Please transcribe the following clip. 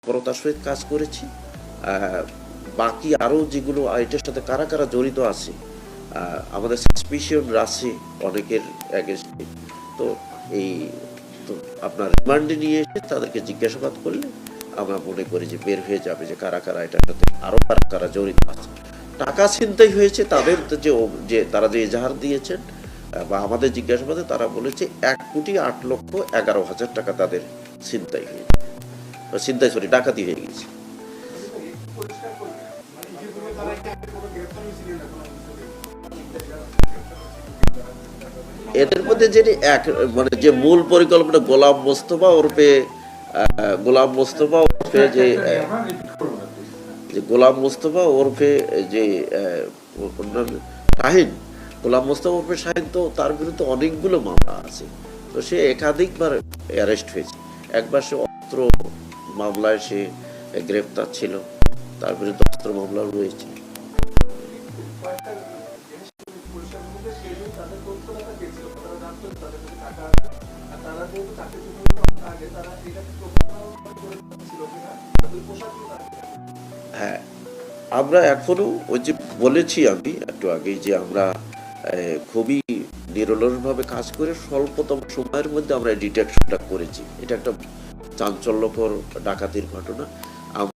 তৎপরতার সহিত কাজ করেছি। বাকি আরও যেগুলো এটার সাথে কারা কারা জড়িত আছে, আমাদের সাসপিশন রাশি অনেকের অ্যাগেন্স্টে। তো এই তো আপনার রিমান্ডে নিয়ে এসে তাদেরকে জিজ্ঞাসাবাদ করলে আমরা মনে করি যে বের হয়ে যাবে যে কারা কারা এটার সাথে আরও কারা কারা জড়িত আছে। টাকা ছিনতাই হয়েছে তাদের যে তারা যে এজাহার দিয়েছেন বা আমাদের জিজ্ঞাসাবাদে তারা বলেছে 1,08,11,000 টাকা তাদের ছিনতাই হয়েছে, ডাকাতি হয়ে গেছে। এদের মধ্যে যে যে মূল পরিকল্পনা গোলাম মোস্তফা ওরফে যে শাহিন, গোলাম মোস্তফা ওরফে শাহিন, তো তার বিরুদ্ধে অনেকগুলো মামলা আছে। তো সে একাধিকবার অ্যারেস্ট হয়েছে। একবার সে অস্ত্র মামলায় সে গ্রেফতার ছিল, তার বিরুদ্ধে অস্ত্র মামলাও রয়েছে। হ্যাঁ, আমরা এখনো ওই যে বলেছি আমি একটু আগেই যে আমরা খুবই নিরলসভাবে কাজ করে স্বল্পতম সময়ের মধ্যে আমরা ডিটেকশনটা করেছি। এটা একটা চাঞ্চল্যকর ডাকাতির ঘটনা।